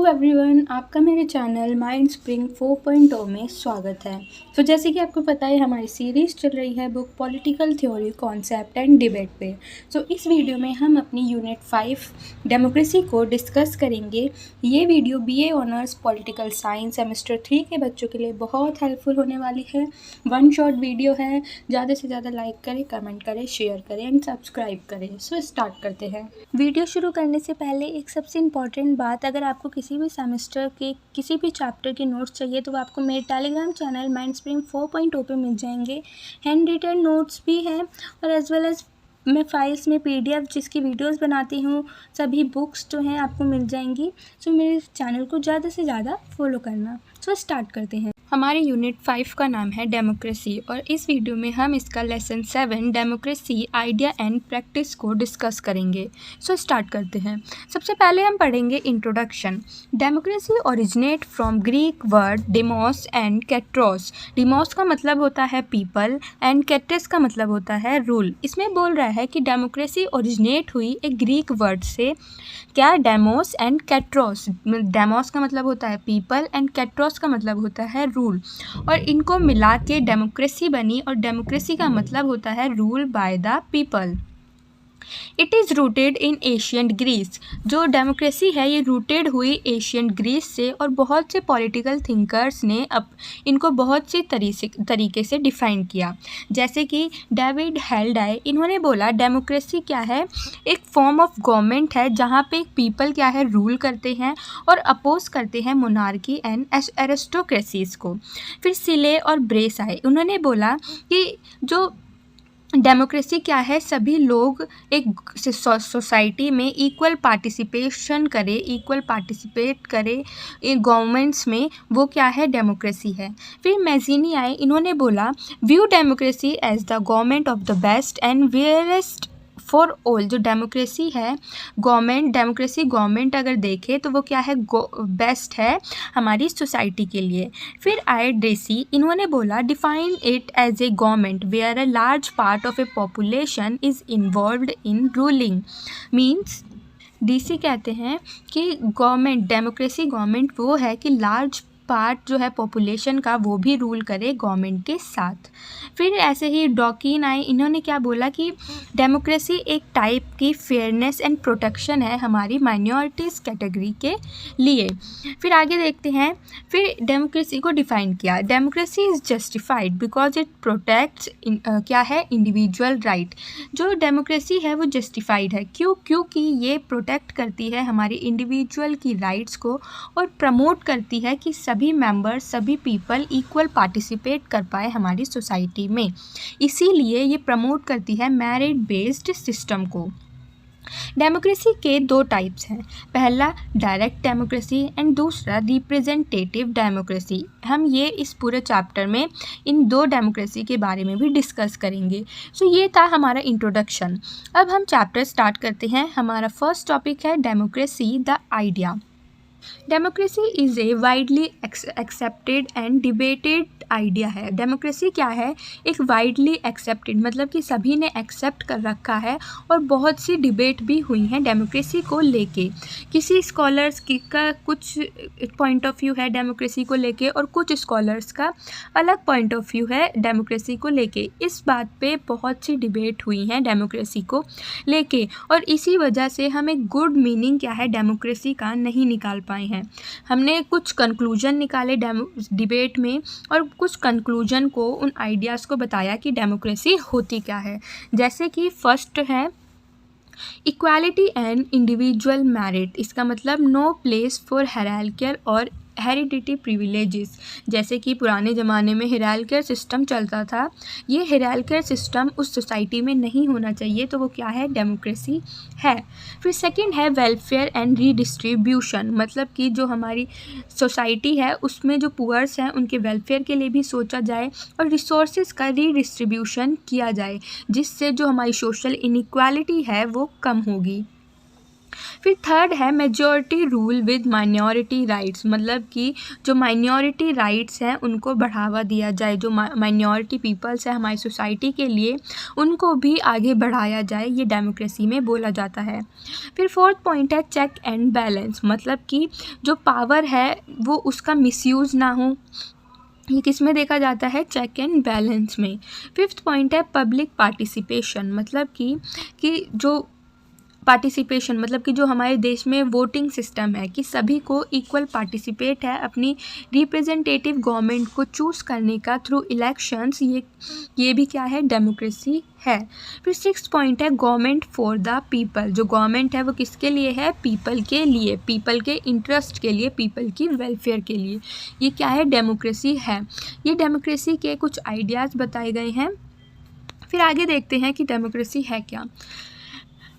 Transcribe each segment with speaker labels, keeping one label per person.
Speaker 1: Everyone, आपका मेरे channel mind spring 4.0 में स्वागत है। तो जैसे कि आपको पता है, हमारी सीरीज़ चल रही है book political theory concept and debate पे। तो इस वीडियो में हम अपनी यूनिट 5 डेमोक्रेसी को डिस्कस करेंगे। ये video BA honours political science semester 3 के बच्चों के लिए बहुत हेल्पफुल होने वाली है। वन शॉट वीडियो है। ज़्यादा से ज़्यादा लाइक करें, कमेंट करें, शेयर करें एंड सब्सक्राइब करें। सो स्टार्ट करते हैं। वीडियो शुरू करने से पहले एक सबसे इम्पॉर्टेंट बात, अगर आपको किसी भी सेमेस्टर के किसी भी चैप्टर के नोट्स चाहिए तो वो आपको मेरे टेलीग्राम चैनल माइंड स्प्रिंग 4.0 पे मिल जाएंगे। हैंड रिटन नोट्स भी हैं और एज वेल एज मैं फाइल्स में पीडीएफ जिसकी वीडियोस बनाती हूँ, सभी बुक्स जो हैं आपको मिल जाएंगी। सो मेरे चैनल को ज़्यादा से ज़्यादा फॉलो करना। सो स्टार्ट करते हैं। हमारे यूनिट 5 का नाम है डेमोक्रेसी और इस वीडियो में हम इसका lesson 7 democracy idea and practice को डिस्कस करेंगे। सो स्टार्ट करते हैं। सबसे पहले हम पढ़ेंगे introduction. Democracy originate from Greek word demos and kratos. Demos का मतलब होता है पीपल एंड कैट्रस का मतलब होता है रूल। इसमें बोल रहा है कि डेमोक्रेसी ओरिजिनेट हुई एक ग्रीक वर्ड से। क्या? Demos and kratos. डेमोस का मतलब होता है पीपल एंड कैट्रोस का मतलब होता है रूल, और इनको मिला के डेमोक्रेसी बनी और डेमोक्रेसी का मतलब होता है rule by the people. It is rooted in ancient Greece. जो डेमोक्रेसी है ये रूटेड हुई एशियंट ग्रीस से, और बहुत से पॉलिटिकल थिंकर्स ने अब इनको बहुत सी तरीके से डिफ़ाइन किया। जैसे कि डेविड हेल्डाई, इन्होंने बोला डेमोक्रेसी क्या है, एक फॉर्म ऑफ गवर्नमेंट है जहाँ पे पीपल क्या है रूल करते हैं और अपोज करते हैं मोनार्की एंड एरिस्टोक्रेसीज को। फिर सिले और ब्रेस आए, उन्होंने बोला कि जो डेमोक्रेसी क्या है, सभी लोग एक सोसाइटी में इक्वल पार्टिसिपेट करें गवर्नमेंट्स में, वो क्या है डेमोक्रेसी है। फिर मैजिनी आए, इन्होंने बोला view democracy as the government of the best and wisest for all. जो डेमोक्रेसी है गवर्नमेंट अगर देखे तो वो क्या है, बेस्ट है हमारी सोसाइटी के लिए। फिर आए डेसी, इन्होंने बोला define it as a government where a large part of a population is involved in ruling. Means Dicey कहते हैं कि डेमोक्रेसी गवर्नमेंट वो है कि लार्ज पार्ट जो है पॉपुलेशन का वो भी रूल करे गवर्नमेंट के साथ। फिर ऐसे ही डॉकिन आए, इन्होंने क्या बोला कि डेमोक्रेसी एक टाइप की फेयरनेस एंड प्रोटेक्शन है हमारी माइनॉरिटीज़ कैटेगरी के लिए। फिर आगे देखते हैं। फिर डेमोक्रेसी को डिफ़ाइन किया, democracy is justified because it protects क्या है, इंडिविजुअल राइट। जो डेमोक्रेसी है वो जस्टिफाइड है, क्योंकि ये प्रोटेक्ट करती है हमारी इंडिविजुअल की राइट्स को और प्रमोट करती है कि सभी मेंबर, सभी पीपल इक्वल पार्टिसिपेट कर पाए हमारी सोसाइटी में। इसीलिए ये प्रमोट करती है मेरिट बेस्ड सिस्टम को। डेमोक्रेसी के दो टाइप्स हैं, पहला डायरेक्ट डेमोक्रेसी एंड दूसरा रिप्रेजेंटेटिव डेमोक्रेसी। हम ये इस पूरे चैप्टर में इन दो डेमोक्रेसी के बारे में भी डिस्कस करेंगे। सो ये था हमारा इंट्रोडक्शन। अब हम चैप्टर स्टार्ट करते हैं। हमारा फर्स्ट टॉपिक है democracy the idea. Democracy is a widely accepted and debated idea है। डेमोक्रेसी क्या है, एक वाइडली एक्सेप्टेड मतलब कि सभी ने एक्सेप्ट कर रखा है और बहुत सी डिबेट भी हुई हैं डेमोक्रेसी को लेके। किसी स्कॉलर्स का कुछ पॉइंट ऑफ व्यू है डेमोक्रेसी को लेके और कुछ स्कॉलर्स का अलग पॉइंट ऑफ व्यू है डेमोक्रेसी को लेके। इस बात पे बहुत सी डिबेट हुई हैं डेमोक्रेसी को लेके, और इसी वजह से हम एक गुड मीनिंग क्या है डेमोक्रेसी का नहीं निकाल पाए हैं। हमने कुछ कंक्लूजन निकाले डिबेट में और कुछ कंक्लूजन को, उन आइडियाज़ को बताया कि डेमोक्रेसी होती क्या है। जैसे कि फर्स्ट है इक्वालिटी एंड इंडिविजुअल मेरिट। इसका मतलब नो प्लेस फॉर हायरार्कियल और हेरिडिटी प्रिविलेजेस। जैसे कि पुराने ज़माने में हायरार्कियल सिस्टम चलता था, ये हायरार्कियल सिस्टम उस सोसाइटी में नहीं होना चाहिए, तो वो क्या है, डेमोक्रेसी है। फिर सेकंड है वेलफेयर एंड रीडिस्ट्रीब्यूशन, मतलब कि जो हमारी सोसाइटी है उसमें जो पुअर्स हैं उनके वेलफेयर के लिए भी सोचा जाए और रिसोर्सेज का रीडिस्ट्रीब्यूशन किया जाए, जिससे जो हमारी सोशल इनइक्वालिटी है वो कम होगी। फिर थर्ड है majority rule with minority rights, मतलब कि जो माइनॉरिटी राइट्स हैं उनको बढ़ावा दिया जाए, जो माइनॉरिटी पीपल्स है हमारी सोसाइटी के लिए उनको भी आगे बढ़ाया जाए, ये डेमोक्रेसी में बोला जाता है। फिर फोर्थ पॉइंट है चेक एंड बैलेंस, मतलब कि जो पावर है वो उसका मिसयूज़ ना हो, ये किस में देखा जाता है, चेक एंड बैलेंस में। फिफ्थ पॉइंट है पब्लिक पार्टिसिपेशन, मतलब कि जो पार्टिसिपेशन मतलब कि जो हमारे देश में वोटिंग सिस्टम है कि सभी को इक्वल पार्टिसिपेट है अपनी रिप्रेजेंटेटिव गवर्नमेंट को चूज़ करने का थ्रू इलेक्शंस, ये भी क्या है, डेमोक्रेसी है। फिर सिक्स पॉइंट है गवर्नमेंट फॉर द पीपल, जो गवर्नमेंट है वो किसके लिए है, पीपल के लिए, पीपल के इंटरेस्ट के लिए, पीपल की वेलफेयर के लिए, ये क्या है, डेमोक्रेसी है। ये डेमोक्रेसी के कुछ आइडियाज़ बताए गए हैं। फिर आगे देखते हैं कि डेमोक्रेसी है क्या।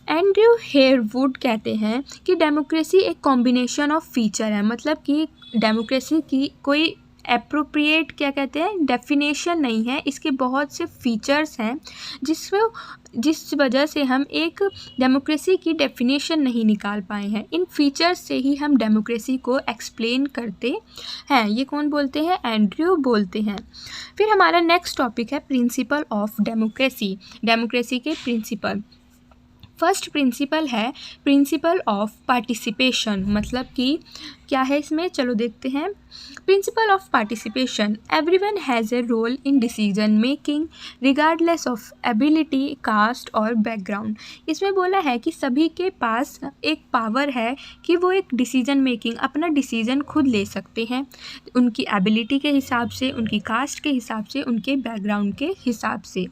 Speaker 1: एंड्रयू हेयरवुड कहते हैं कि डेमोक्रेसी एक कॉम्बिनेशन ऑफ फीचर है, मतलब कि डेमोक्रेसी की कोई एप्रोप्रिएट क्या कहते हैं डेफिनेशन नहीं है, इसके बहुत से फीचर्स हैं जिस वजह से हम एक डेमोक्रेसी की डेफिनेशन नहीं निकाल पाए हैं। इन फीचर्स से ही हम डेमोक्रेसी को एक्सप्लेन करते हैं। ये कौन बोलते हैं, एंड्रयू बोलते हैं। फिर हमारा नेक्स्ट टॉपिक है प्रिंसिपल ऑफ डेमोक्रेसी, डेमोक्रेसी के प्रिंसिपल। फर्स्ट प्रिंसिपल है प्रिंसिपल ऑफ पार्टिसिपेशन, मतलब कि क्या है इसमें, चलो देखते हैं। Principle of participation, everyone has a role in decision making regardless of ability, caste और बैकग्राउंड। इसमें बोला है कि सभी के पास एक पावर है कि वो एक डिसीजन मेकिंग, अपना डिसीजन खुद ले सकते हैं, उनकी एबिलिटी के हिसाब से, उनकी कास्ट के हिसाब से, उनके बैकग्राउंड के हिसाब से।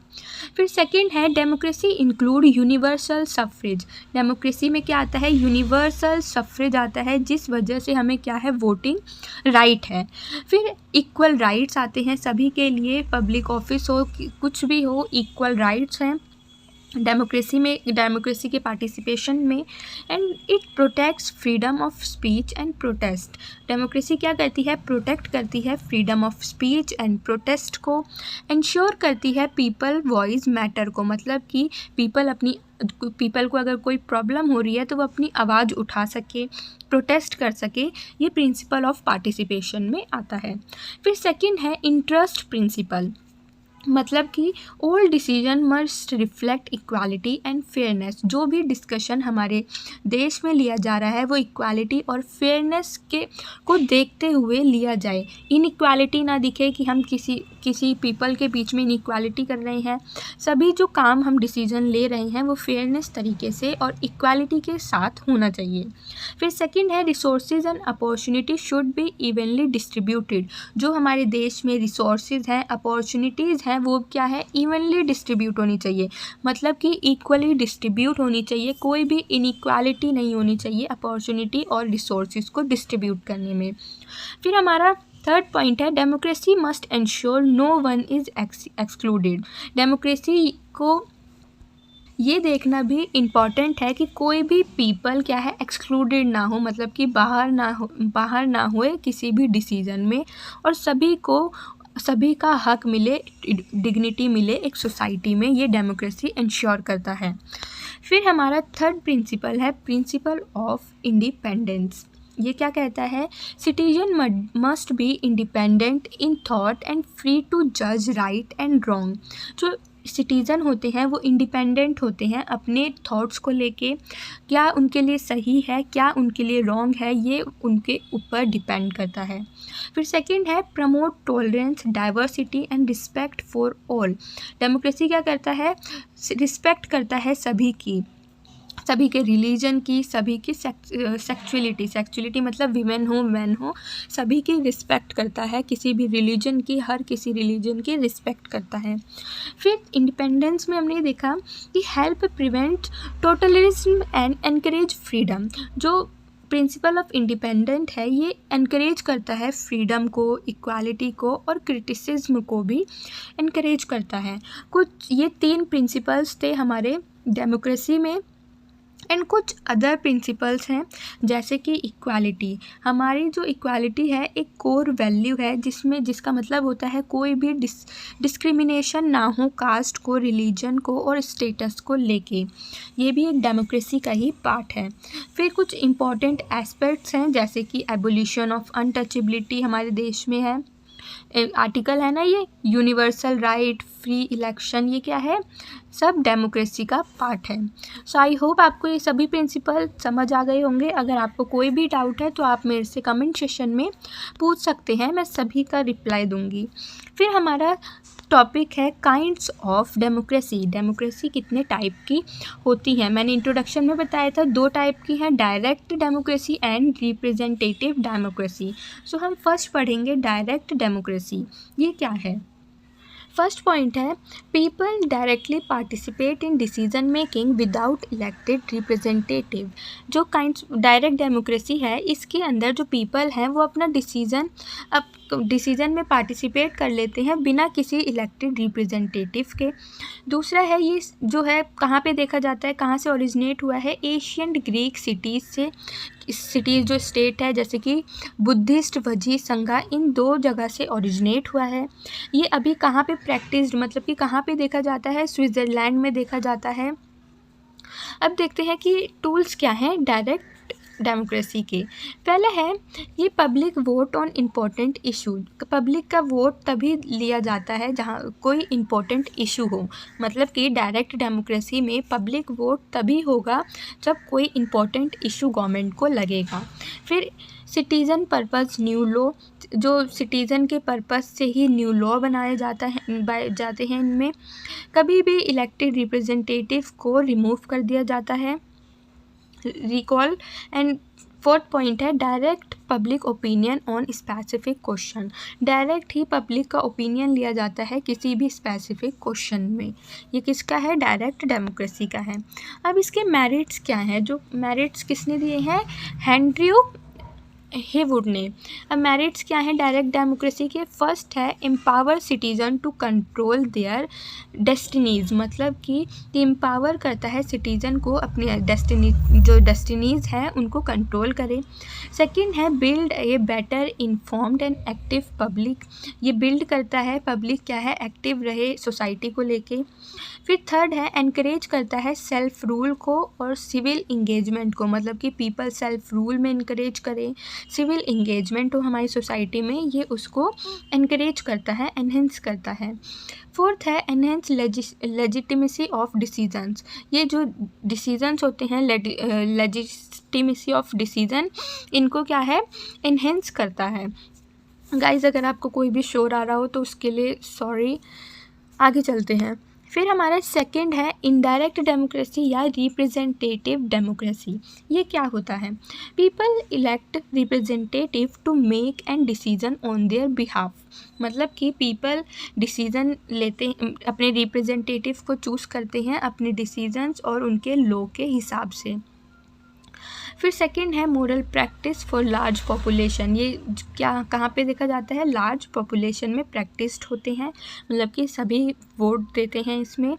Speaker 1: फिर सेकंड है डेमोक्रेसी इंक्लूड यूनिवर्सल सफ्रेज, डेमोक्रेसी में क्या आता है, यूनिवर्सल सफ्रेज आता है, जिस वजह से हमें क्या है, वोटिंग राइट है। फिर इक्वल राइट्स आते हैं सभी के लिए, पब्लिक ऑफिस हो कुछ भी हो, इक्वल राइट्स हैं डेमोक्रेसी में, डेमोक्रेसी के पार्टिसिपेशन में। And it protects freedom of speech and protest, democracy क्या करती है, प्रोटेक्ट करती है freedom of speech and protest को। इंश्योर करती है पीपल वॉइस मैटर को, मतलब कि पीपल को अगर कोई प्रॉब्लम हो रही है तो वो अपनी आवाज़ उठा सके, प्रोटेस्ट कर सके, ये प्रिंसिपल ऑफ पार्टिसिपेशन में आता है। फिर सेकंड है इंटरेस्ट प्रिंसिपल, मतलब कि all decision must reflect equality and fairness, जो भी डिस्कशन हमारे देश में लिया जा रहा है वो इक्वालिटी और फेयरनेस को देखते हुए लिया जाए, इनइक्वालिटी ना दिखे कि हम किसी पीपल के बीच में इनइक्वालिटी कर रहे हैं। सभी जो काम हम डिसीजन ले रहे हैं वो फेयरनेस तरीके से और इक्वालिटी के साथ होना चाहिए। फिर सेकंड है resources and opportunity should be evenly distributed, जो हमारे देश में रिसोर्सेज हैं, अपॉर्चुनिटीज़ हैं, वो क्या है, इवनली डिस्ट्रीब्यूट होनी चाहिए, मतलब कि इक्वली डिस्ट्रीब्यूट होनी चाहिए, कोई भी इनइक्वालिटी नहीं होनी चाहिए अपॉर्चुनिटी और रिसोर्सेज को डिस्ट्रीब्यूट करने में। फिर हमारा थर्ड पॉइंट है democracy must ensure no one is excluded, democracy को ये देखना भी इम्पॉर्टेंट है कि कोई भी पीपल क्या है, एक्सक्लूडेड ना हो, मतलब कि बाहर ना होए किसी भी डिसीज़न में, और सभी का हक मिले, डिग्निटी मिले एक सोसाइटी में, ये डेमोक्रेसी इंश्योर करता है। फिर हमारा थर्ड प्रिंसिपल है प्रिंसिपल ऑफ इंडिपेंडेंस, ये क्या कहता है, citizen must be independent in thought and free to जज राइट एंड रॉन्ग, जो सिटीज़न होते हैं वो इंडिपेंडेंट होते हैं अपने थॉट्स को लेके, क्या उनके लिए सही है, क्या उनके लिए रॉन्ग है, ये उनके ऊपर डिपेंड करता है। फिर सेकंड है promote tolerance, diversity and respect for all, democracy क्या करता है, रिस्पेक्ट करता है सभी के रिलीजन की, सभी की सेक्सुअलिटी मतलब वीमेन हो मैन हो, सभी की रिस्पेक्ट करता है, किसी भी रिलीजन की, हर किसी रिलीजन की रिस्पेक्ट करता है। फिर इंडिपेंडेंस में हमने देखा कि help prevent totalism and encourage freedom, जो प्रिंसिपल ऑफ इंडिपेंडेंट है ये एनकरेज करता है फ्रीडम को, इक्वालिटी को और क्रिटिसिज्म को भी एनकरेज करता है। कुछ ये तीन प्रिंसिपल्स थे हमारे डेमोक्रेसी में। एंड कुछ अदर प्रिंसिपल्स हैं जैसे कि इक्वालिटी। हमारी जो इक्वालिटी है एक कोर वैल्यू है जिसका मतलब होता है कोई भी डिस्क्रिमिनेशन ना हो कास्ट को, रिलीजन को और स्टेटस को लेके। ये भी एक डेमोक्रेसी का ही पार्ट है। फिर कुछ इम्पॉर्टेंट एस्पेक्ट्स हैं जैसे कि एबोलिशन ऑफ अनटचेबिलिटी हमारे देश में है, आर्टिकल है ना ये, यूनिवर्सल राइट, फ्री इलेक्शन, ये क्या है, सब डेमोक्रेसी का पार्ट है। सो आई होप आपको ये सभी प्रिंसिपल समझ आ गए होंगे। अगर आपको कोई भी डाउट है तो आप मेरे से कमेंट सेशन में पूछ सकते हैं, मैं सभी का रिप्लाई दूंगी। फिर हमारा टॉपिक है काइंड्स ऑफ डेमोक्रेसी। डेमोक्रेसी कितने टाइप की होती है, मैंने इंट्रोडक्शन में बताया था 2 टाइप की हैं, direct democracy and representative democracy. So हम फर्स्ट पढ़ेंगे डायरेक्ट डेमोक्रेसी, ये क्या है। फर्स्ट पॉइंट है people directly participate in decision making without elected representative. जो काइंड्स डायरेक्ट डेमोक्रेसी है इसके अंदर जो पीपल हैं वो अपना डिसीजन में पार्टिसिपेट कर लेते हैं बिना किसी इलेक्टेड रिप्रेजेंटेटिव के। दूसरा है ये जो है कहाँ पे देखा जाता है, कहाँ से ओरिजिनेट हुआ है, एशियंट ग्रीक सिटीज़ से। सिटीज़ जो स्टेट है जैसे कि बुद्धिस्ट वजी संघा, इन 2 जगह से ओरिजिनेट हुआ है। ये अभी कहाँ पे प्रैक्टिस्ड मतलब कि कहाँ पे देखा जाता है, स्विट्ज़रलैंड में देखा जाता है। अब देखते हैं कि टूल्स क्या हैं डायरेक्ट डेमोक्रेसी के। पहला है ये public vote on important issue. Public का वोट तभी लिया जाता है जहाँ कोई इम्पोर्टेंट इशू हो, मतलब कि डायरेक्ट डेमोक्रेसी में पब्लिक वोट तभी होगा जब कोई इम्पोर्टेंट इशू गवर्नमेंट को लगेगा। फिर सिटीज़न पर्पस न्यू लॉ, जो सिटीज़न के पर्पस से ही न्यू लॉ बनाए जाते हैं इनमें कभी भी इलेक्टेड रिप्रेजेंटेटिव को रिमूव कर दिया जाता है, रिकॉल। एंड फोर्थ पॉइंट है direct public opinion on specific question. Direct he public का ओपिनियन लिया जाता है किसी भी स्पेसिफिक क्वेश्चन में। ये किसका है, डायरेक्ट डेमोक्रेसी का है। अब इसके मेरिट्स क्या हैं, जो मेरिट्स किसने दिए हैं, हेनरी हेवुड ने। अब मेरिट्स क्या हैं डायरेक्ट डेमोक्रेसी के। फर्स्ट है empower citizen to control their destinies, मतलब कि एम्पावर करता है सिटीज़न को अपने डेस्टिनीज़ हैं उनको कंट्रोल करे। सेकंड है build a better informed and active public, ये बिल्ड करता है पब्लिक क्या है, एक्टिव रहे सोसाइटी को लेके। फिर थर्ड है एनकरेज करता है सेल्फ रूल को और सिविल इंगेजमेंट को, मतलब कि पीपल सेल्फ रूल में इनकरेज करें, सिविल इंगेजमेंट हो हमारी सोसाइटी में, ये उसको एनकरेज करता है, एनहेंस करता है। फोर्थ है एनहेंस लेजिटिमेसी ऑफ डिसीजंस, ये जो डिसीजंस होते हैं लेजिटिमेसी ऑफ डिसीजन, इनको क्या है, एनहेंस करता है। गाइज अगर आपको कोई भी शोर आ रहा हो तो उसके लिए सॉरी। आगे चलते हैं। फिर हमारा सेकंड है इनडायरेक्ट डेमोक्रेसी या रिप्रेजेंटेटिव डेमोक्रेसी। ये क्या होता है, people elect representative to make and decision on their behalf, मतलब कि पीपल डिसीजन लेते अपने रिप्रेजेंटेटिव को चूज़ करते हैं अपने डिसीजंस और उनके लॉ के हिसाब से। फिर सेकंड है moral practice for large population, ये क्या कहाँ पे देखा जाता है, लार्ज पॉपुलेशन में प्रैक्टिस्ड होते हैं, मतलब कि सभी वोट देते हैं इसमें।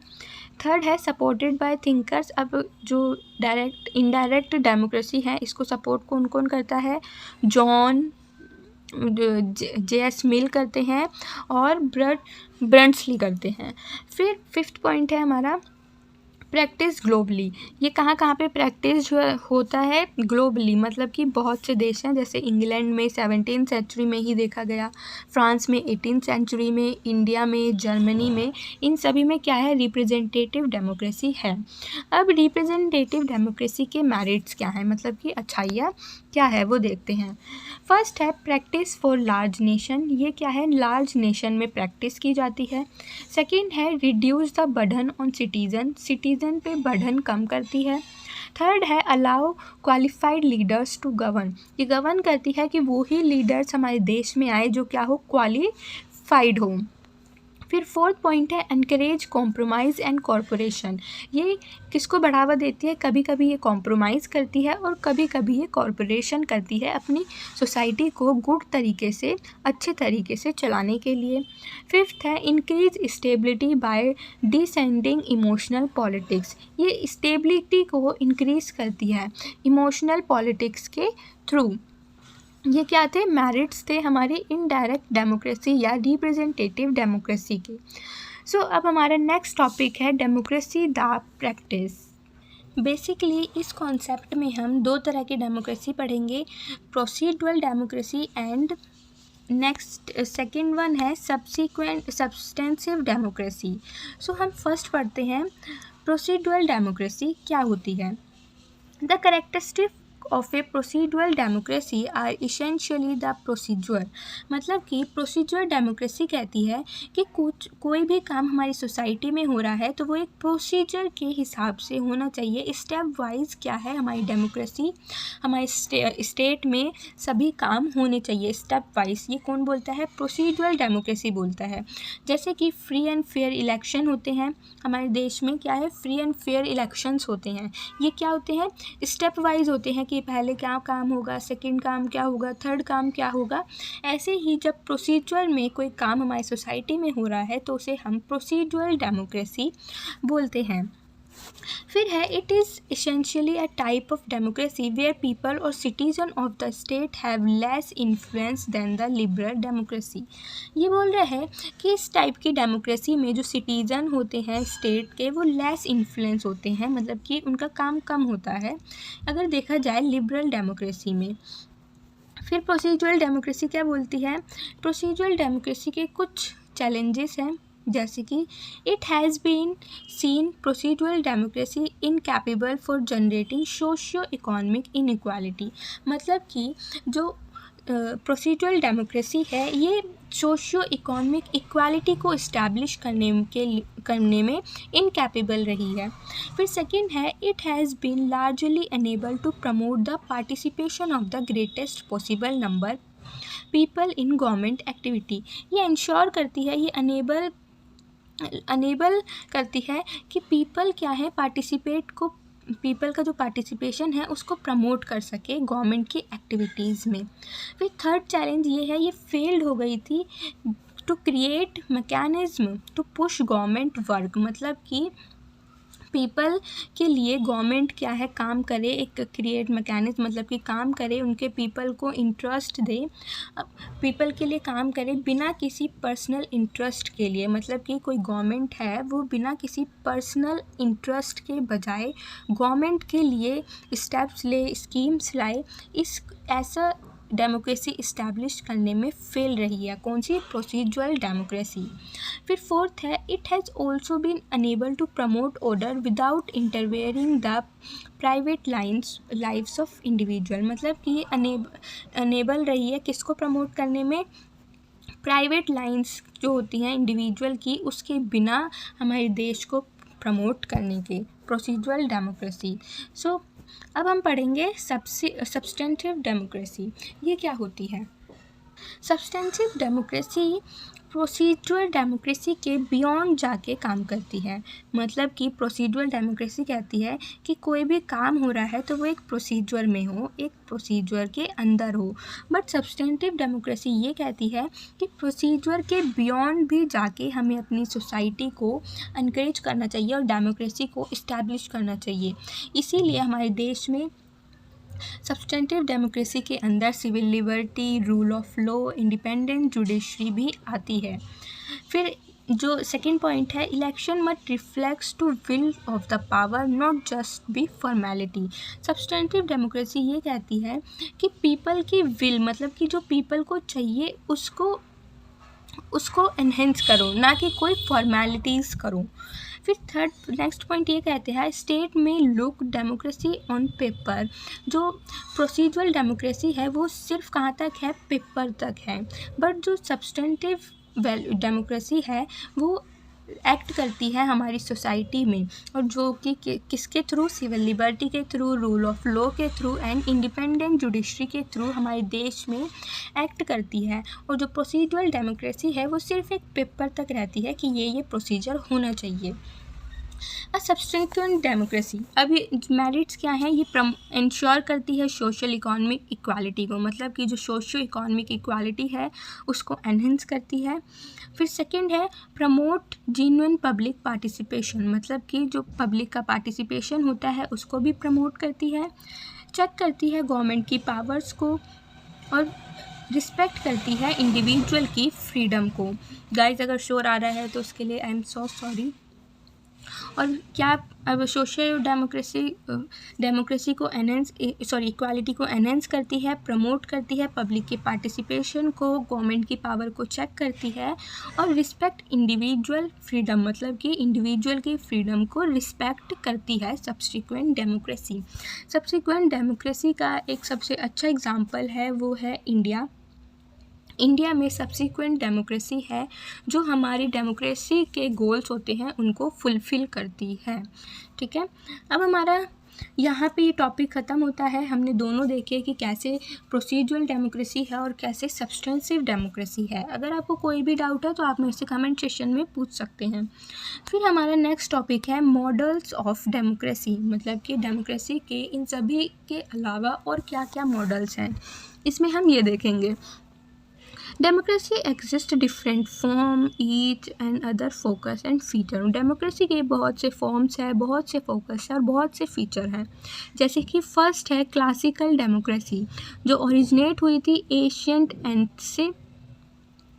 Speaker 1: थर्ड है सपोर्टेड बाय थिंकर्स, अब जो डायरेक्ट इनडायरेक्ट डेमोक्रेसी है इसको सपोर्ट कौन कौन करता है, जॉन J.S. मिल करते हैं और ब्रंट्सली करते हैं। फिर फिफ्थ पॉइंट है हमारा प्रैक्टिस ग्लोबली, ये कहाँ कहाँ पे प्रैक्टिस होता है ग्लोबली, मतलब कि बहुत से देश हैं जैसे इंग्लैंड में 17th सेंचुरी में ही देखा गया, फ्रांस में 18th सेंचुरी में, इंडिया में, जर्मनी में, इन सभी में क्या है, रिप्रेजेंटेटिव डेमोक्रेसी है। अब रिप्रेजेंटेटिव डेमोक्रेसी के मेरिट्स क्या हैं, मतलब कि अच्छाइयाँ क्या है वो देखते हैं। फर्स्ट है प्रैक्टिस फॉर लार्ज नेशन, ये क्या है, लार्ज नेशन में प्रैक्टिस की जाती है। सेकंड है reduce the burden on citizen पे बर्डन कम करती है। थर्ड है allow qualified leaders to govern, ये गवर्न करती है कि वो ही लीडर्स हमारे देश में आए जो क्या हो, क्वालिफाइड हो। फिर फोर्थ पॉइंट है एनकरेज कॉम्प्रोमाइज़ एंड कॉरपोरेशन। ये किसको बढ़ावा देती है? कभी कभी ये कॉम्प्रोमाइज़ करती है और कभी कभी ये कॉरपोरेशन करती है अपनी सोसाइटी को गुड तरीके से, अच्छे तरीके से चलाने के लिए। फिफ्थ है increase stability by descending emotional politics. ये स्टेबिलिटी को इंक्रीज करती है इमोशनल पॉलिटिक्स के थ्रू। ये क्या थे? मेरिट्स थे हमारे इनडायरेक्ट डेमोक्रेसी या रिप्रेजेंटेटिव डेमोक्रेसी के। सो अब हमारा नेक्स्ट टॉपिक है डेमोक्रेसी द प्रैक्टिस। बेसिकली इस कॉन्सेप्ट में हम दो तरह की डेमोक्रेसी पढ़ेंगे, procedural democracy and next second one है सब्सटेंसिव डेमोक्रेसी। सो हम फर्स्ट पढ़ते हैं प्रोसीड्यूरल डेमोक्रेसी क्या होती है। The characteristic of a procedural democracy are essentially the procedure. मतलब कि प्रोसीजर डेमोक्रेसी कहती है कि कोई भी काम हमारी सोसाइटी में हो रहा है तो वो एक प्रोसीजर के हिसाब से होना चाहिए। स्टेप वाइज क्या है हमारी डेमोक्रेसी, हमारे स्टेट में सभी काम होने चाहिए स्टेप वाइज। ये कौन बोलता है? प्रोसीड्यूरल डेमोक्रेसी बोलता है। जैसे कि फ्री एंड फेयर इलेक्शन होते हैं हमारे देश में, क्या है? फ्री एंड फेयर इलेक्शंस होते हैं। ये क्या होते हैं? स्टेप वाइज होते हैं कि पहले क्या काम होगा, सेकंड काम क्या होगा, थर्ड काम क्या होगा। ऐसे ही जब प्रोसीजर में कोई काम हमारी सोसाइटी में हो रहा है तो उसे हम प्रोसीड्यूरल डेमोक्रेसी बोलते हैं। फिर है it is essentially a type of democracy where people और citizen of the state have less influence than the liberal democracy. ये बोल रहा है कि इस टाइप की डेमोक्रेसी में जो सिटीजन होते हैं स्टेट के वो लेस इन्फ्लुएंस होते हैं, मतलब कि उनका काम कम होता है अगर देखा जाए लिबरल डेमोक्रेसी में। फिर प्रोसीजरल डेमोक्रेसी क्या बोलती है? प्रोसीजरल डेमोक्रेसी के कुछ चैलेंजेस हैं, जैसे कि it has been seen procedural democracy incapable for generating socio economic inequality. मतलब कि जो प्रोसीड्यूरल डेमोक्रेसी है ये सोशियो इकोनॉमिक इक्वालिटी को इस्टेब्लिश करने में इनकैपेबल रही है। फिर सेकंड है it has been largely unable to promote the participation of the greatest possible number people in government activity. ये इंश्योर करती है, ये अनेबल करती है कि पीपल क्या है पीपल का जो पार्टिसिपेशन है उसको प्रमोट कर सके गवर्नमेंट की एक्टिविटीज़ में। फिर थर्ड चैलेंज ये है, ये फेल्ड हो गई थी to create mechanism to push government work. मतलब कि पीपल के लिए गवर्नमेंट क्या है काम करे, एक क्रिएट मैकेनिज्म मतलब कि काम करे, उनके पीपल को इंटरेस्ट दे, पीपल के लिए काम करे बिना किसी पर्सनल इंटरेस्ट के लिए। मतलब कि कोई गवर्नमेंट है वो बिना किसी पर्सनल इंटरेस्ट के बजाय गवर्नमेंट के लिए स्टेप्स ले, स्कीम्स लाए। ऐसा डेमोक्रेसी इस्टेब्लिश करने में फेल रही है। कौन सी? Procedural democracy. फिर फोर्थ है it has also been unable to promote order without interfering the private lives of individual. मतलब कि ये अनेबल रही है किसको प्रमोट करने में? प्राइवेट लाइन्स जो होती हैं इंडिविजुअल की, उसके बिना हमारे देश को प्रमोट करने के। Procedural democracy. सो अब हम पढ़ेंगे सब्सटेंटिव डेमोक्रेसी। ये क्या होती है? सब्सटेंटिव डेमोक्रेसी प्रोसीड्यूरल डेमोक्रेसी के बियॉन्ड जाके काम करती है। मतलब कि प्रोसीड्यूरल डेमोक्रेसी कहती है कि कोई भी काम हो रहा है तो वो एक प्रोसीजर में हो, एक प्रोसीजर के अंदर हो। बट सब्सटेंटिव डेमोक्रेसी ये कहती है कि प्रोसीजर के बियॉन्ड भी जाके हमें अपनी सोसाइटी को एनकरेज करना चाहिए और डेमोक्रेसी को इस्टेब्लिश करना चाहिए। इसीलिए हमारे देश में सब्सटेंटिव डेमोक्रेसी के अंदर civil liberty, rule of law, independent judiciary भी आती है। फिर जो सेकंड पॉइंट है election must reflects to will of the power not just be formality. Substantive democracy ये कहती है कि पीपल की विल, मतलब कि जो पीपल को चाहिए उसको एनहेंस करो, ना कि कोई फॉर्मेलिटीज़ करो। फिर थर्ड नेक्स्ट पॉइंट ये कहते हैं स्टेट में लुक डेमोक्रेसी ऑन पेपर। जो प्रोसीजरल डेमोक्रेसी है वो सिर्फ कहाँ तक है? पेपर तक है। बट जो सब्सटेंटिव डेमोक्रेसी है वो एक्ट करती है हमारी सोसाइटी में, और जो कि किसके थ्रू, सिविल लिबर्टी के थ्रू, रूल ऑफ लॉ के थ्रू एंड इंडिपेंडेंट जुडिशरी के थ्रू हमारे देश में एक्ट करती है। और जो प्रोसीजरल डेमोक्रेसी है वो सिर्फ एक पेपर तक रहती है कि ये प्रोसीजर होना चाहिए। सब्सटीट्यूएंट डेमोक्रेसी, अभी मेरिट्स क्या हैं, ये इंश्योर करती है सोशल इकोनॉमिक इक्वालिटी को, मतलब कि जो सोशो इकोनॉमिक इक्वालिटी है उसको एनहेंस करती है। फिर सेकंड है प्रमोट जेन्युइन पब्लिक पार्टिसिपेशन, मतलब कि जो पब्लिक का पार्टिसिपेशन होता है उसको भी प्रमोट करती है। चेक करती है गवर्नमेंट की पावर्स को, और रिस्पेक्ट करती है इंडिविजुअल की फ्रीडम को। गाइस अगर शोर आ रहा है तो उसके लिए आई एम सो सॉरी। और क्या अब सोशल डेमोक्रेसी को इक्वालिटी को एनहेंस करती है, प्रमोट करती है पब्लिक की पार्टिसिपेशन को, गवर्नमेंट की पावर को चेक करती है, और रिस्पेक्ट इंडिविजुअल फ्रीडम, मतलब कि इंडिविजुअल की फ्रीडम को रिस्पेक्ट करती है सब्सिक्वेंट डेमोक्रेसी। सब्सिक्वेंट डेमोक्रेसी का एक सबसे अच्छा एग्जाम्पल है वो है इंडिया में सब्सिक्वेंट डेमोक्रेसी है जो हमारी डेमोक्रेसी के गोल्स होते हैं उनको फुलफ़िल करती है। ठीक है, अब हमारा यहाँ पे ये टॉपिक ख़त्म होता है। हमने दोनों देखे कि कैसे प्रोसीजरल डेमोक्रेसी है और कैसे सब्सटेंसिव डेमोक्रेसी है। अगर आपको कोई भी डाउट है तो आप मेरे से कमेंट सेक्शन में पूछ सकते हैं। फिर हमारा नेक्स्ट टॉपिक है मॉडल्स ऑफ डेमोक्रेसी, मतलब कि डेमोक्रेसी के इन सभी के अलावा और क्या क्या मॉडल्स हैं, इसमें हम ये देखेंगे। Democracy exist different form each and other focus and feature. Democracy के बहुत से फॉर्म्स है, बहुत से फोकस है और बहुत से फीचर हैं। जैसे कि फर्स्ट है क्लासिकल डेमोक्रेसी, जो ओरिजिनेट हुई थी एशियंट एंड से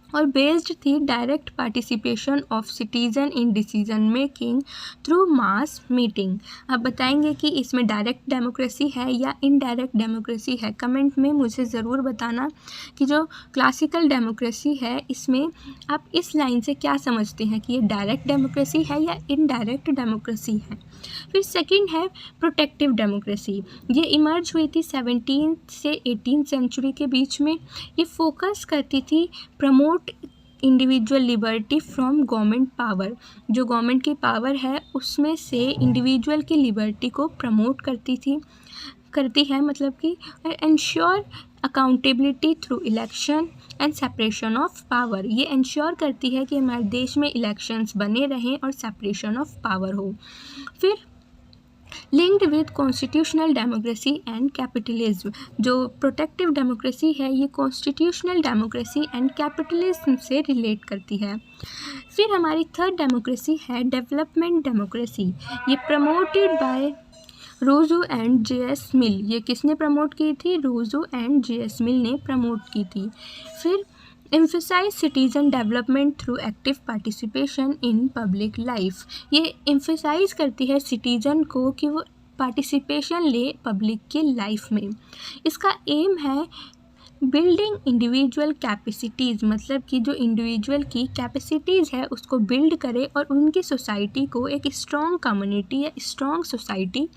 Speaker 1: और बेस्ड थी direct participation of citizen in decision making through mass meeting. आप बताएंगे कि इसमें डायरेक्ट डेमोक्रेसी है या इनडायरेक्ट डेमोक्रेसी है, कमेंट में मुझे ज़रूर बताना कि जो क्लासिकल डेमोक्रेसी है इसमें आप इस लाइन से क्या समझते हैं कि ये डायरेक्ट डेमोक्रेसी है या इनडायरेक्ट डेमोक्रेसी है। फिर सेकंड है प्रोटेक्टिव डेमोक्रेसी, ये इमर्ज हुई थी 17 से 18 सेंचुरी के बीच में। ये फोकस करती थी promote individual liberty from government power, जो गवर्नमेंट की पावर है उसमें से इंडिविजुअल की लिबर्टी को प्रमोट करती है, मतलब कि ensure accountability through election and separation of power. ये इंश्योर करती है कि हमारे देश में इलेक्शंस बने रहें और सेपरेशन ऑफ पावर हो। फिर linked with constitutional democracy and capitalism, जो प्रोटेक्टिव डेमोक्रेसी है ये कॉन्स्टिट्यूशनल डेमोक्रेसी एंड कैपिटलिज्म से रिलेट करती है। फिर हमारी थर्ड डेमोक्रेसी है डेवलपमेंट डेमोक्रेसी, ये प्रमोटेड बाय रोजो एंड जे.एस. मिल। ये किसने प्रमोट की थी? रोजो एंड जे.एस. मिल ने प्रमोट की थी। फिर emphasise citizen development through active participation in public life, ये एम्फेसाइज करती है सिटीज़न को कि वो पार्टिसिपेशन ले पब्लिक की लाइफ में। इसका एम है बिल्डिंग इंडिविजुअल कैपेसिटीज़, मतलब कि जो इंडिविजुअल की कैपेसिटीज़ है उसको बिल्ड करे और उनकी सोसाइटी को एक स्ट्रॉन्ग कम्युनिटी या स्ट्रॉन्ग सोसाइटी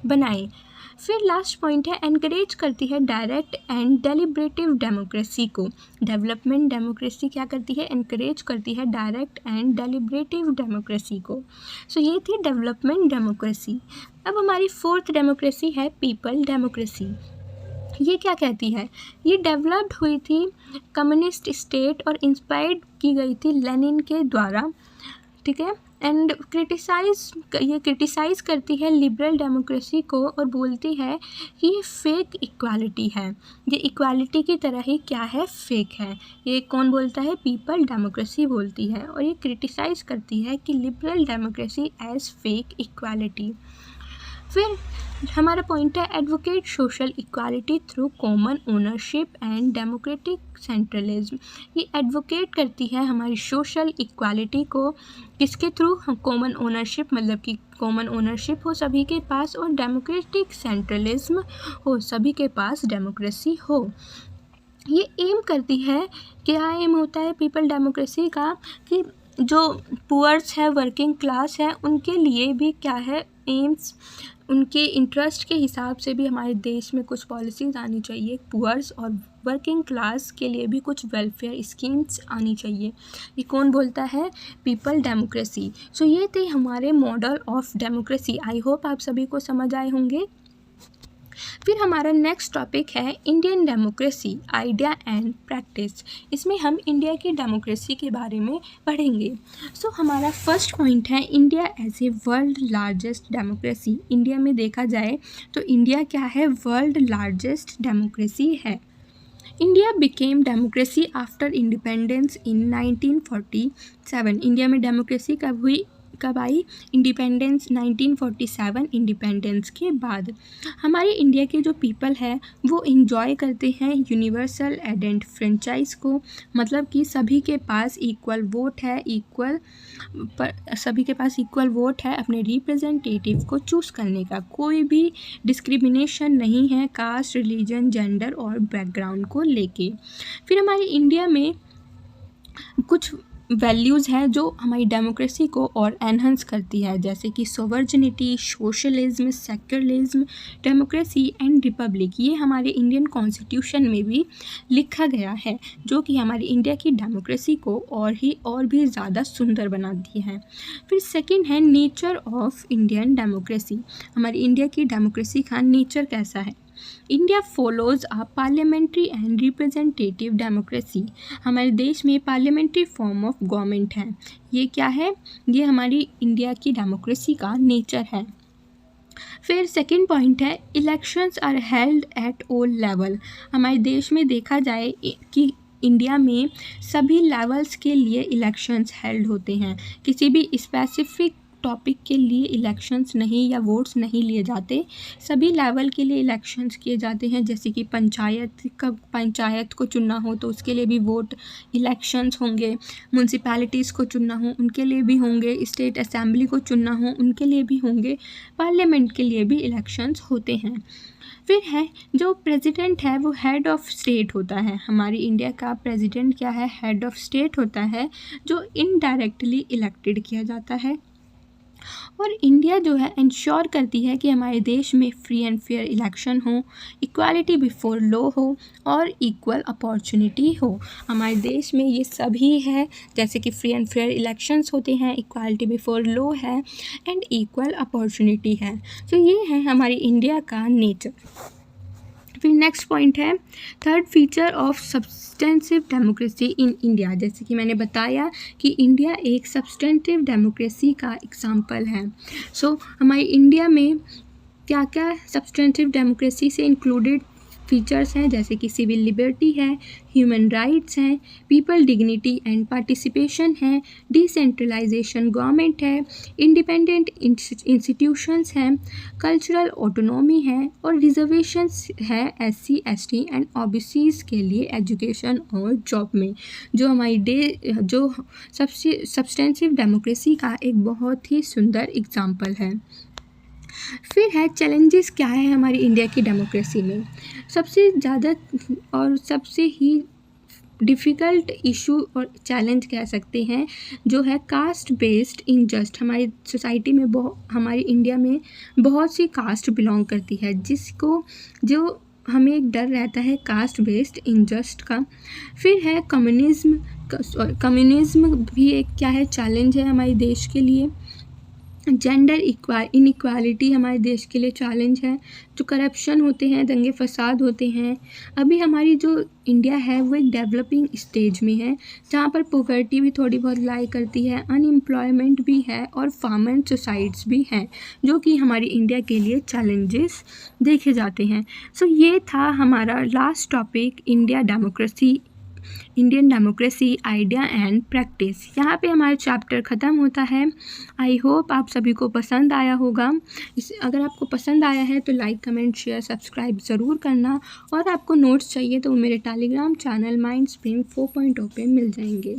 Speaker 1: बनाए। फिर लास्ट पॉइंट है एनकरेज करती है डायरेक्ट एंड डेलिब्रेटिव डेमोक्रेसी को। डेवलपमेंट डेमोक्रेसी क्या करती है? एनकरेज करती है डायरेक्ट एंड डेलिब्रेटिव डेमोक्रेसी को। सो ये थी डेवलपमेंट डेमोक्रेसी। अब हमारी फोर्थ डेमोक्रेसी है पीपल डेमोक्रेसी। ये क्या कहती है? ये डेवलप्ड हुई थी कम्युनिस्ट स्टेट और इंस्पायर्ड की गई थी लेनिन के द्वारा। ठीक है, एंड क्रिटिसाइज करती है लिबरल डेमोक्रेसी को और बोलती है कि ये फेक इक्वालिटी है, ये इक्वालिटी की तरह ही क्या है? फेक है। ये कौन बोलता है? पीपल डेमोक्रेसी बोलती है, और ये क्रिटिसाइज करती है कि liberal democracy as fake equality. फिर हमारा पॉइंट है advocate social equality through common ownership and democratic centralism. ये एडवोकेट करती है हमारी सोशल इक्वालिटी को किसके थ्रू? कॉमन ओनरशिप, मतलब कि कॉमन ओनरशिप हो सभी के पास और डेमोक्रेटिक सेंट्रलिज्म हो, सभी के पास डेमोक्रेसी हो। ये एम करती है, क्या एम होता है पीपल डेमोक्रेसी का? कि जो पुअर्स है, वर्किंग क्लास है, उनके लिए भी क्या है? एम्स उनके इंटरेस्ट के हिसाब से भी हमारे देश में कुछ पॉलिसीज़ आनी चाहिए। पुअर्स और वर्किंग क्लास के लिए भी कुछ वेलफेयर स्कीम्स आनी चाहिए। ये कौन बोलता है? People democracy. सो ये थे हमारे model of democracy. I hope आप सभी को समझ आए होंगे। फिर हमारा नेक्स्ट टॉपिक है Indian democracy idea and practice. इसमें हम इंडिया की डेमोक्रेसी के बारे में पढ़ेंगे। सो हमारा फर्स्ट पॉइंट है India as a world largest democracy. India में देखा जाए तो इंडिया क्या है? वर्ल्ड लार्जेस्ट डेमोक्रेसी है। India became democracy after independence in 1947। India में डेमोक्रेसी कब आई? इंडिपेंडेंस 1947 इंडिपेंडेंस के बाद। हमारे इंडिया के जो पीपल है वो इंजॉय करते हैं यूनिवर्सल एडेंट फ्रेंचाइज को, मतलब कि सभी के पास इक्वल वोट है, सभी के पास इक्वल वोट है अपने रिप्रेजेंटेटिव को चूज़ करने का। कोई भी डिस्क्रिमिनेशन नहीं है कास्ट, रिलीजन, जेंडर और बैकग्राउंड को लेके। फिर हमारे इंडिया में कुछ वैल्यूज़ हैं जो हमारी डेमोक्रेसी को और एनहांस करती है, जैसे कि sovereignty, socialism, secularism, democracy and Republic. ये हमारे इंडियन कॉन्स्टिट्यूशन में भी लिखा गया है, जो कि हमारी इंडिया की डेमोक्रेसी को और भी ज़्यादा सुंदर बनाती है। फिर सेकंड है नेचर ऑफ इंडियन डेमोक्रेसी। हमारी इंडिया की डेमोक्रेसी का नेचर कैसा है? India follows a parliamentary and representative democracy. हमारे देश में पार्लियामेंट्री फॉर्म ऑफ गवर्नमेंट है। ये क्या है? ये हमारी इंडिया की डेमोक्रेसी का नेचर है। फिर सेकंड पॉइंट है elections are held at all level. हमारे देश में देखा जाए कि इंडिया में सभी लेवल्स के लिए इलेक्शंस हेल्ड होते हैं। किसी भी स्पेसिफिक टॉपिक के लिए इलेक्शंस नहीं या वोट्स नहीं लिए जाते, सभी लेवल के लिए इलेक्शंस किए जाते हैं। जैसे कि पंचायत को चुनना हो तो उसके लिए भी वोट इलेक्शंस होंगे, म्यूनसिपैलिटीज़ को चुनना हो उनके लिए भी होंगे, स्टेट असेंबली को चुनना हो उनके लिए भी होंगे, पार्लियामेंट के लिए भी इलेक्शंस होते हैं। फिर है जो प्रेसिडेंट है वो हेड ऑफ स्टेट होता है। हमारी इंडिया का प्रेसिडेंट क्या है? हेड ऑफ स्टेट होता है, जो इनडायरेक्टली इलेक्टेड किया जाता है। और इंडिया जो है इंश्योर करती है कि हमारे देश में फ्री एंड फेयर इलेक्शन हो, इक्वालिटी बिफोर लॉ हो और इक्वल अपॉर्चुनिटी हो। हमारे देश में ये सभी है, जैसे कि फ्री एंड फेयर इलेक्शंस होते हैं, इक्वालिटी बिफोर लॉ है एंड इक्वल अपॉर्चुनिटी है। तो ये है हमारी इंडिया का नेचर। फिर नेक्स्ट पॉइंट है third feature of substantive democracy in India. जैसे कि मैंने बताया कि इंडिया एक सब्सटेंटिव डेमोक्रेसी का एग्जाम्पल है। सो हमारी इंडिया में क्या क्या सब्सटेंटिव डेमोक्रेसी से इंक्लूडेड फीचर्स हैं, जैसे कि सिविल लिबर्टी है, ह्यूमन राइट्स हैं, पीपल डिग्निटी एंड पार्टिसिपेशन है, डिसेंट्रलाइजेशन गवर्नमेंट है, इंडिपेंडेंट इंस्टीट्यूशंस हैं, कल्चरल ऑटोनॉमी है और रिजर्वेशंस है SC ST एंड OBCs के लिए एजुकेशन और जॉब में, जो हमारी जो सब्सटेंसिव डेमोक्रेसी का एक बहुत ही सुंदर एग्जाम्पल है। फिर है चैलेंजेस क्या है हमारी इंडिया की डेमोक्रेसी में। सबसे ज़्यादा और सबसे ही डिफ़िकल्ट इशू और चैलेंज कह सकते हैं जो है कास्ट बेस्ड इनजस्ट। हमारी सोसाइटी में हमारी इंडिया में बहुत सी कास्ट बिलोंग करती है, जो हमें एक डर रहता है कास्ट बेस्ड इनजस्ट का। फिर है कम्युनिज्म भी एक क्या है चैलेंज है हमारे देश के लिए। जेंडर इनइक्वालिटी हमारे देश के लिए चैलेंज है। जो करप्शन होते हैं, दंगे फसाद होते हैं। अभी हमारी जो इंडिया है वो एक डेवलपिंग स्टेज में है, जहाँ पर पॉवर्टी भी थोड़ी बहुत लाई करती है, अनएम्प्लॉयमेंट भी है और फार्मर सुसाइड्स भी हैं, जो कि हमारी इंडिया के लिए चैलेंजेस देखे जाते हैं। सो ये था हमारा last topic Indian democracy idea and practice. यहाँ पे हमारा चैप्टर ख़त्म होता है। आई होप आप सभी को पसंद आया होगा। अगर आपको पसंद आया है तो लाइक, कमेंट, शेयर, सब्सक्राइब ज़रूर करना। और आपको नोट्स चाहिए तो मेरे टेलीग्राम चैनल माइंड स्प्रिंग 4.0 पे मिल जाएंगे।